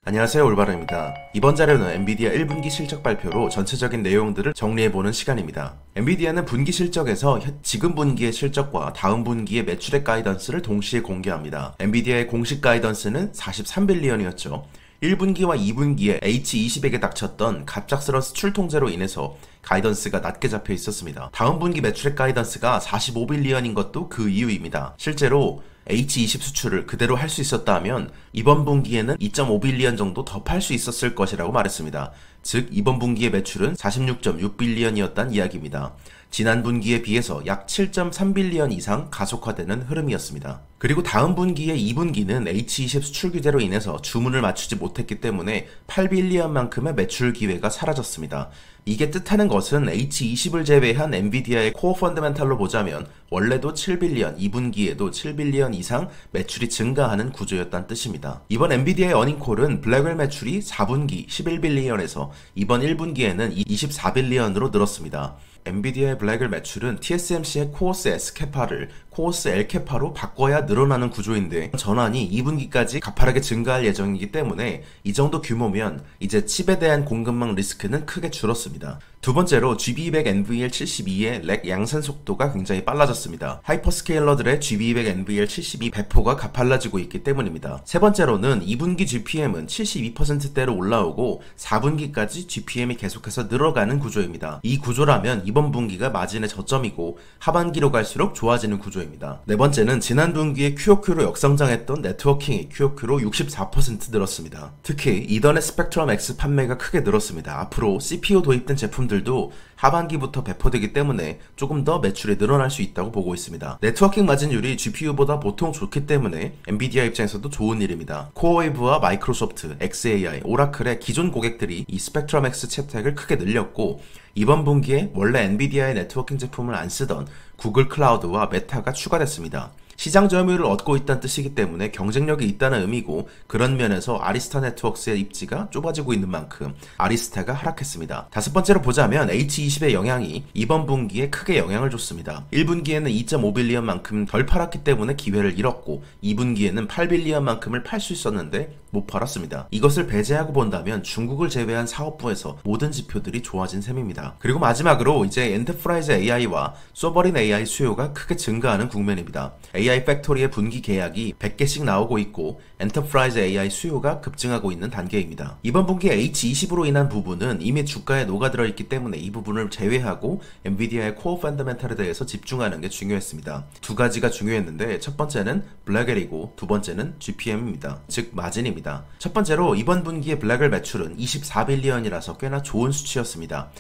안녕하세요, 올바름입니다. 이번 자료는 엔비디아 1분기 실적 발표로 전체적인 내용들을 정리해보는 시간입니다. 엔비디아는 분기 실적에서 지금 분기의 실적과 다음 분기의 매출액 가이던스를 동시에 공개합니다. 엔비디아의 공식 가이던스는 43빌리언이었죠. 1분기와 2분기에 H20에게 닥쳤던 갑작스러운 수출 통제로 인해서 가이던스가 낮게 잡혀 있었습니다. 다음 분기 매출액 가이던스가 45빌리언인 것도 그 이유입니다. 실제로 H20 수출을 그대로 할 수 있었다면 이번 분기에는 2.5빌리언 정도 더 팔 수 있었을 것이라고 말했습니다. 즉 이번 분기의 매출은 46.6빌리언이었단 이야기입니다. 지난 분기에 비해서 약 7.3빌리언 이상 가속화되는 흐름이었습니다. 그리고 다음 분기의 2분기는 H20 수출 규제로 인해서 주문을 맞추지 못했기 때문에 8빌리언만큼의 매출 기회가 사라졌습니다. 이게 뜻하는 것은 H20을 제외한 엔비디아의 코어 펀더멘탈로 보자면 원래도 7빌리언, 2분기에도 7빌리언 이상 매출이 증가하는 구조였다는 뜻입니다. 이번 엔비디아의 어닝콜은 블랙웰 매출이 4분기 11빌리언에서 이번 1분기에는 24빌리언으로 늘었습니다. 엔비디아의 블랙웰 매출은 TSMC의 코어스 S캐파를 코어스 L캐파로 바꿔야 늘어나는 구조인데 전환이 2분기까지 가파르게 증가할 예정이기 때문에 이 정도 규모면 이제 칩에 대한 공급망 리스크는 크게 줄었습니다. 두 번째로 GB200 NVL72의 렉 양산 속도가 굉장히 빨라졌습니다. 하이퍼스케일러들의 GB200 NVL72 배포가 가팔라지고 있기 때문입니다. 세 번째로는 2분기 GPM은 72%대로 올라오고 4분기까지 GPM이 계속해서 늘어가는 구조입니다. 이 구조라면 이번 분기가 마진의 저점이고 하반기로 갈수록 좋아지는 구조입니다. 네 번째는 지난 분기에 QoQ로 역성장했던 네트워킹이 QoQ로 64% 늘었습니다. 특히 이더넷 스펙트럼 X 판매가 크게 늘었습니다. 앞으로 CPU 도입된 제품들도 하반기부터 배포되기 때문에 조금 더 매출이 늘어날 수 있다고 보고 있습니다. 네트워킹 마진율이 GPU보다 보통 좋기 때문에 엔비디아 입장에서도 좋은 일입니다. 코어웨이브와 마이크로소프트, XAI, 오라클의 기존 고객들이 이 스펙트럼 X 채택을 크게 늘렸고 이번 분기에 원래 엔비디아의 네트워킹 제품을 안 쓰던 구글 클라우드와 메타가 추가됐습니다. 시장 점유율을 얻고 있다는 뜻이기 때문에 경쟁력이 있다는 의미고 그런 면에서 아리스타 네트워크스의 입지가 좁아지고 있는 만큼 아리스타가 하락했습니다. 다섯 번째로 보자면 H20의 영향이 이번 분기에 크게 영향을 줬습니다. 1분기에는 2.5빌리언만큼 덜 팔았기 때문에 기회를 잃었고 2분기에는 8빌리언만큼을 팔 수 있었는데 못 팔았습니다. 이것을 배제하고 본다면 중국을 제외한 사업부에서 모든 지표들이 좋아진 셈입니다. 그리고 마지막으로 이제 엔터프라이즈 AI와 소버린 AI 수요가 크게 증가하는 국면입니다. AI 팩토리의 분기 계약이 100개씩 나오고 있고 엔터프라이즈 AI 수요가 급증하고 있는 단계입니다. 이번 분기 H20으로 인한 부분은 이미 주가에 녹아들어 있기 때문에 이 부분을 제외하고 엔비디아의 코어 펀더멘탈에 대해서 집중하는 게 중요했습니다. 두 가지가 중요했는데 첫 번째는 블랙웰이고 두 번째는 GPM입니다. 즉 마진입니다. 첫 번째로 이번 분기의 블랙웰 매출은 24빌리언이라서 꽤나 좋은 수치였습니다.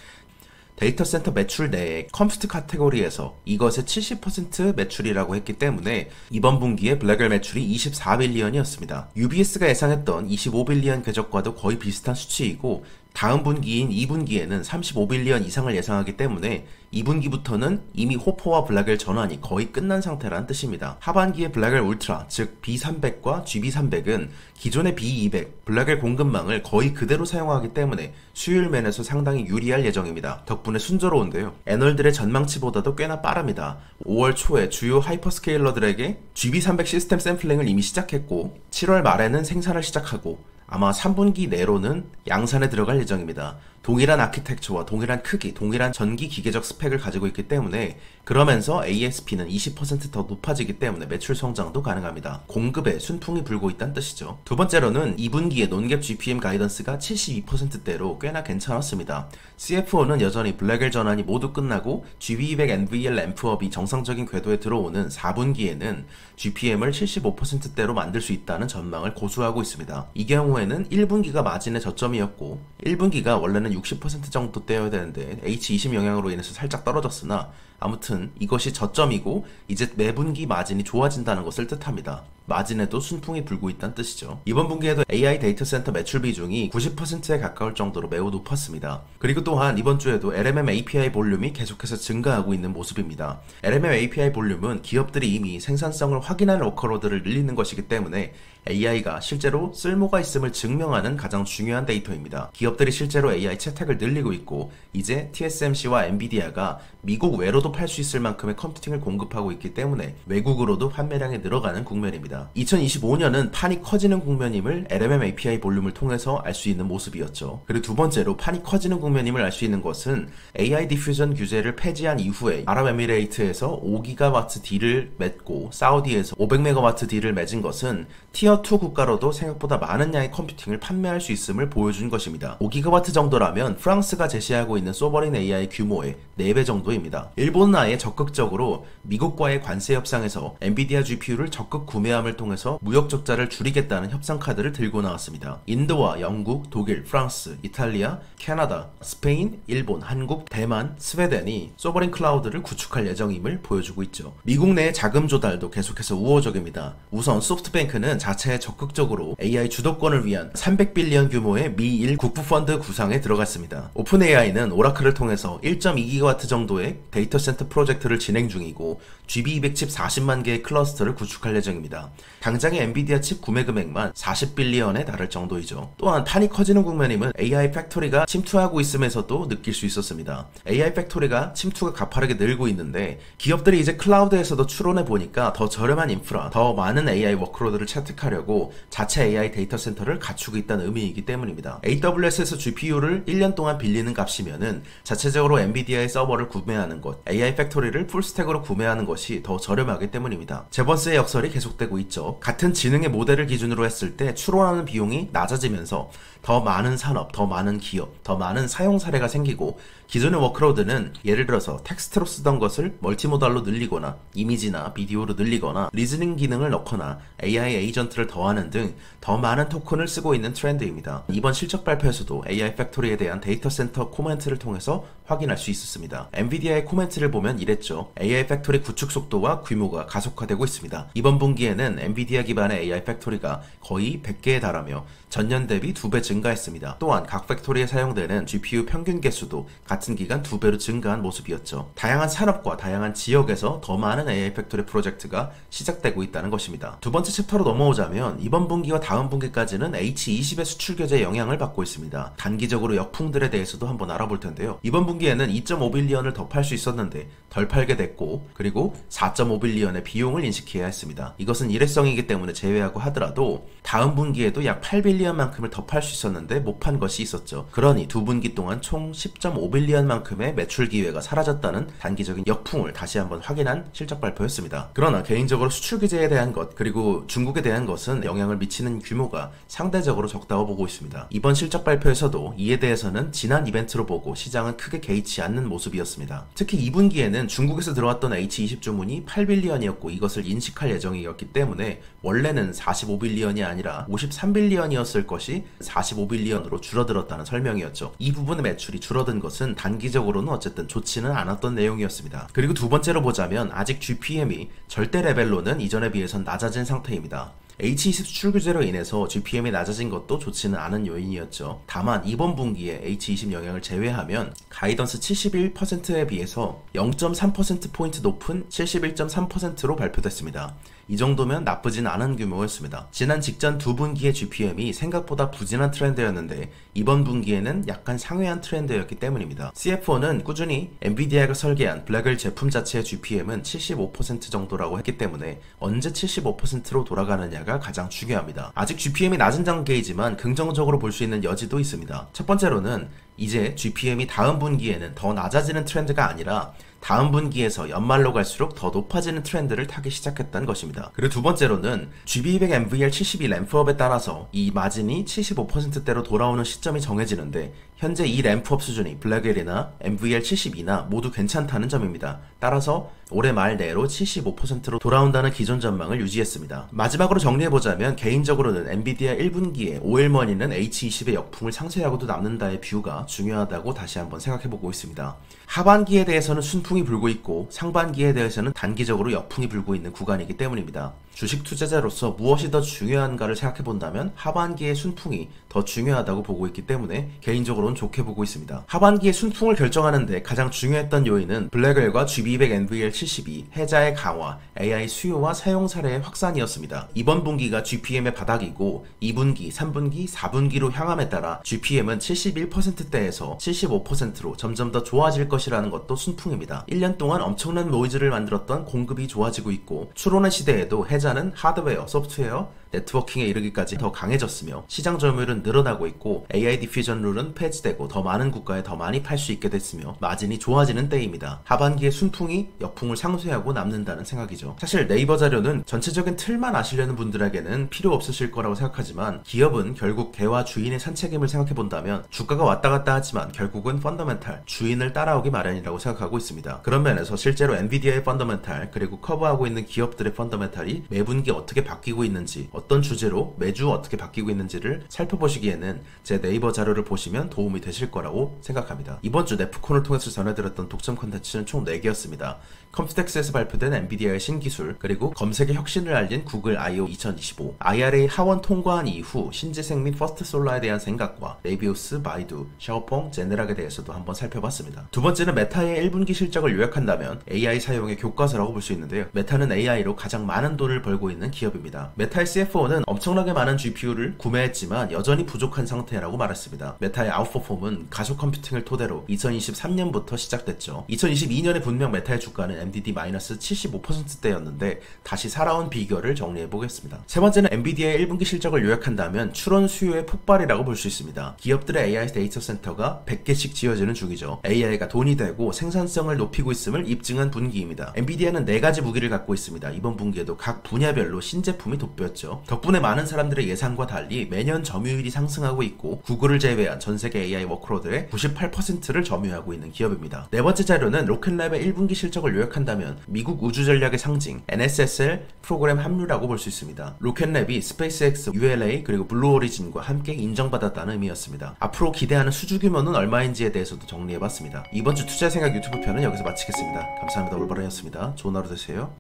데이터 센터 매출 내에 컴퓨트 카테고리에서 이것의 70% 매출이라고 했기 때문에 이번 분기에 블랙웰 매출이 24빌리언이었습니다. UBS가 예상했던 25빌리언 궤적과도 거의 비슷한 수치이고 다음 분기인 2분기에는 35빌리언 이상을 예상하기 때문에 2분기부터는 이미 호퍼와 블랙웰 전환이 거의 끝난 상태라는 뜻입니다. 하반기의 블랙웰 울트라, 즉 B300과 GB300은 기존의 B200, 블랙웰 공급망을 거의 그대로 사용하기 때문에 수율 면에서 상당히 유리할 예정입니다. 덕분에 순조로운데요. 애널들의 전망치보다도 꽤나 빠릅니다. 5월 초에 주요 하이퍼스케일러들에게 GB300 시스템 샘플링을 이미 시작했고 7월 말에는 생산을 시작하고 아마 3분기 내로는 양산에 들어갈 예정입니다. 동일한 아키텍처와 동일한 크기, 동일한 전기 기계적 스펙을 가지고 있기 때문에 그러면서 ASP는 20% 더 높아지기 때문에 매출 성장도 가능합니다. 공급에 순풍이 불고 있다는 뜻이죠. 두 번째로는 2분기의 논갭 GPM 가이던스가 72%대로 꽤나 괜찮았습니다. CFO는 여전히 블랙웰 전환이 모두 끝나고 GB200 NVL 램프업이 정상적인 궤도에 들어오는 4분기에는 GPM을 75%대로 만들 수 있다는 전망을 고수하고 있습니다. 이 경우에는 1분기가 마진의 저점이었고 1분기가 원래는 60% 정도 떼어야 되는데 H20 영향으로 인해서 살짝 떨어졌으나 아무튼 이것이 저점이고 이제 매분기 마진이 좋아진다는 것을 뜻합니다. 마진에도 순풍이 불고 있다는 뜻이죠. 이번 분기에도 AI 데이터 센터 매출 비중이 90%에 가까울 정도로 매우 높았습니다. 그리고 또한 이번 주에도 LMM API 볼륨이 계속해서 증가하고 있는 모습입니다. LMM API 볼륨은 기업들이 이미 생산성을 확인한 워커로드를 늘리는 것이기 때문에 AI가 실제로 쓸모가 있음을 증명하는 가장 중요한 데이터입니다. 기업들이 실제로 AI 채택을 늘리고 있고 이제 TSMC와 엔비디아가 미국 외로도 팔 수 있을 만큼의 컴퓨팅을 공급하고 있기 때문에 외국으로도 판매량이 늘어가는 국면입니다. 2025년은 판이 커지는 국면임을 LMM API 볼륨을 통해서 알 수 있는 모습이었죠. 그리고 두 번째로 판이 커지는 국면임을 알 수 있는 것은 AI 디퓨전 규제를 폐지한 이후에 아랍에미레이트에서 5GW 딜을 맺고 사우디에서 500MW 딜을 맺은 것은 티어2 국가로도 생각보다 많은 양의 컴퓨팅을 판매할 수 있음을 보여준 것입니다. 5GW 정도라면 프랑스가 제시하고 있는 소버린 AI 규모의 4배 정도입니다. 일본은 아예 적극적으로 미국과의 관세 협상에서 엔비디아 GPU를 적극 구매함을 통해서 무역 적자를 줄이겠다는 협상 카드를 들고 나왔습니다. 인도와 영국, 독일, 프랑스, 이탈리아, 캐나다, 스페인, 일본, 한국, 대만, 스웨덴이 소버린 클라우드를 구축할 예정임을 보여주고 있죠. 미국 내의 자금 조달도 계속해서 우호적입니다. 우선 소프트뱅크는 자체에 적극적으로 AI 주도권을 위한 300빌리언 규모의 미일 국부펀드 구상에 들어갔습니다. 오픈AI는 오라클을 통해서 1.2GW 정도의 데이터 센터 프로젝트를 진행 중이고 GB200 칩 40만 개의 클러스터를 구축할 예정입니다. 당장의 엔비디아 칩 구매 금액만 40빌리언에 달할 정도이죠. 또한 판이 커지는 국면임을 AI 팩토리가 침투하고 있음에서도 느낄 수 있었습니다. AI 팩토리가 침투가 가파르게 늘고 있는데 기업들이 이제 클라우드에서도 추론해 보니까 더 저렴한 인프라, 더 많은 AI 워크로드를 채택하려고 자체 AI 데이터 센터를 갖추고 있다는 의미이기 때문입니다. AWS에서 GPU를 1년 동안 빌리는 값이면은 자체적으로 엔비디아의 서버를 구매하는 것, AI 팩토리를 풀스택으로 구매하는 것이 더 저렴하기 때문입니다. 제번스의 역설이 계속되고 있죠. 같은 지능의 모델을 기준으로 했을 때 추론하는 비용이 낮아지면서 더 많은 산업, 더 많은 기업, 더 많은 사용 사례가 생기고 기존의 워크로드는 예를 들어서 텍스트로 쓰던 것을 멀티모달로 늘리거나 이미지나 비디오로 늘리거나 리즈닝 기능을 넣거나 AI 에이전트를 더하는 등 더 많은 토큰을 쓰고 있는 트렌드입니다. 이번 실적 발표에서도 AI 팩토리에 대한 데이터 센터 코멘트를 통해서 확인할 수 있었습니다. 엔비디아의 코멘트를 보면 이랬죠. AI 팩토리 구축 속도와 규모가 가속화되고 있습니다. 이번 분기에는 엔비디아 기반의 AI 팩토리가 거의 100개에 달하며 전년 대비 2배 증가했습니다. 또한 각 팩토리에 사용되는 GPU 평균 개수도 같은 기간 2배로 증가한 모습이었죠. 다양한 산업과 다양한 지역에서 더 많은 AI 팩토리 프로젝트가 시작되고 있다는 것입니다. 두 번째 챕터로 넘어오자면 이번 분기와 다음 분기까지는 H20의 수출 규제에 영향을 받고 있습니다. 단기적으로 역풍들에 대해서도 한번 알아볼 텐데요. 이번 분기에는 2.5빌리언을 더 팔 수 있었는데 덜 팔게 됐고 그리고 4.5빌리언의 비용을 인식해야 했습니다. 이것은 일회성이기 때문에 제외하고 하더라도 다음 분기에도 약 8빌리언만큼을 더 팔 수 있었는데 못 판 것이 있었죠. 그러니 두 분기 동안 총 10.5빌리언만큼의 매출 기회가 사라졌다는 단기적인 역풍을 다시 한번 확인한 실적 발표였습니다. 그러나 개인적으로 수출 규제에 대한 것 그리고 중국에 대한 것은 영향을 미치는 규모가 상대적으로 적다고 보고 있습니다. 이번 실적 발표에서도 이에 대해서는 지난 이벤트로 보고 시장은 크게 개의치 않는 모습이었습니다. 특히 2분기에는 중국에서 들어왔던 H20 주문이 8빌리언이었고 이것을 인식할 예정이었기 때문에 원래는 45빌리언이 아니라 53빌리언이었을 것이 45빌리언으로 줄어들었다는 설명이었죠. 이 부분의 매출이 줄어든 것은 단기적으로는 어쨌든 좋지는 않았던 내용이었습니다. 그리고 두 번째로 보자면 아직 GPM이 절대 레벨로는 이전에 비해선 낮아진 상태입니다. H20 수출 규제로 인해서 GPM이 낮아진 것도 좋지는 않은 요인이었죠. 다만 이번 분기에 H20 영향을 제외하면 가이던스 71%에 비해서 0.3%포인트 높은 71.3%로 발표됐습니다. 이 정도면 나쁘진 않은 규모였습니다. 지난 직전 두 분기의 GPM이 생각보다 부진한 트렌드였는데 이번 분기에는 약간 상회한 트렌드였기 때문입니다. CFO는 꾸준히 엔비디아가 설계한 블랙웰 제품 자체의 GPM은 75% 정도라고 했기 때문에 언제 75%로 돌아가느냐가 가장 중요합니다. 아직 GPM이 낮은 단계이지만 긍정적으로 볼 수 있는 여지도 있습니다. 첫 번째로는 이제 GPM이 다음 분기에는 더 낮아지는 트렌드가 아니라 다음 분기에서 연말로 갈수록 더 높아지는 트렌드를 타기 시작했다는 것입니다. 그리고 두 번째로는 GB200 NVL72 램프업에 따라서 이 마진이 75%대로 돌아오는 시점이 정해지는데 현재 이 램프업 수준이 블랙웰이나 NVL72나 모두 괜찮다는 점입니다. 따라서 올해 말 내로 75%로 돌아온다는 기존 전망을 유지했습니다. 마지막으로 정리해보자면 개인적으로는 엔비디아 1분기에 OL머니는 H20의 역풍을 상쇄하고도 남는다의 뷰가 중요하다고 다시 한번 생각해보고 있습니다. 하반기에 대해서는 순풍이 불고 있고 상반기에 대해서는 단기적으로 역풍이 불고 있는 구간이기 때문입니다. 주식 투자자로서 무엇이 더 중요한가를 생각해본다면 하반기의 순풍이 더 중요하다고 보고 있기 때문에 개인적으로는 좋게 보고 있습니다. 하반기의 순풍을 결정하는데 가장 중요했던 요인은 블랙웰과 GB200 NVL72, 해자의 강화, AI 수요와 사용 사례의 확산이었습니다. 이번 분기가 GPM의 바닥이고 2분기, 3분기, 4분기로 향함에 따라 GPM은 71%대에서 75%로 점점 더 좋아질 것이라는 것도 순풍입니다. 1년 동안 엄청난 노이즈를 만들었던 공급이 좋아지고 있고 추론의 시대에도 해자는 하드웨어, 소프트웨어, 네트워킹에 이르기까지 더 강해졌으며 시장 점유율은 늘어나고 있고 AI 디퓨전 룰은 폐지되고 더 많은 국가에 더 많이 팔 수 있게 됐으며 마진이 좋아지는 때입니다. 하반기에 순풍이 역풍을 상쇄하고 남는다는 생각이죠. 사실 네이버 자료는 전체적인 틀만 아시려는 분들에게는 필요 없으실 거라고 생각하지만 기업은 결국 개와 주인의 산책임을 생각해본다면 주가가 왔다 갔다 하지만 결국은 펀더멘탈, 주인을 따라오기 마련이라고 생각하고 있습니다. 그런 면에서 실제로 엔비디아의 펀더멘탈 그리고 커버하고 있는 기업들의 펀더멘탈이 매분기 어떻게 바뀌고 있는지 어떤 주제로 매주 어떻게 바뀌고 있는지를 살펴보시기에는 제 네이버 자료를 보시면 도움이 되실 거라고 생각합니다. 이번 주 네프콘을 통해서 전해드렸던 독점 콘텐츠는 총 4개였습니다. 컴스텍스에서 발표된 엔비디아의 신기술, 그리고 검색의 혁신을 알린 구글 I/O 2025, IRA 하원 통과한 이후 신재생 및 퍼스트 솔라에 대한 생각과 네비우스, 바이두, 샤오펑, 제네락에 대해서도 한번 살펴봤습니다. 두 번째는 메타의 1분기 실적을 요약한다면 AI 사용의 교과서라고 볼 수 있는데요. 메타는 AI로 가장 많은 돈을 벌고 있는 기업입니다. 메타의 CFO는 엄청나게 많은 GPU를 구매했지만 여전히 부족한 상태라고 말했습니다. 메타의 아웃퍼폼은 가속 컴퓨팅을 토대로 2023년부터 시작됐죠. 2022년에 분명 메타의 주가는 MDD-75%대였는데 다시 살아온 비결을 정리해보겠습니다. 세 번째는 엔비디아의 1분기 실적을 요약한다면 추론 수요의 폭발이라고 볼 수 있습니다. 기업들의 AI 데이터 센터가 100개씩 지어지는 중이죠. AI가 돈이 되고 생산성을 높이고 있음을 입증한 분기입니다. 엔비디아는 4가지 무기를 갖고 있습니다. 이번 분기에도 각 분야별로 신제품이 돋보였죠. 덕분에 많은 사람들의 예상과 달리 매년 점유율이 상승하고 있고 구글을 제외한 전세계 AI 워크로드의 98%를 점유하고 있는 기업입니다. 네 번째 자료는 로켓랩의 1분기 실적을 요약한다면 미국 우주전략의 상징 NSSL 프로그램 합류라고 볼 수 있습니다. 로켓랩이 스페이스X, ULA 그리고 블루오리진과 함께 인정받았다는 의미였습니다. 앞으로 기대하는 수주 규모는 얼마인지에 대해서도 정리해봤습니다. 이번 주 투자생각 유튜브 편은 여기서 마치겠습니다. 감사합니다. 올바른이었습니다. 좋은 하루 되세요.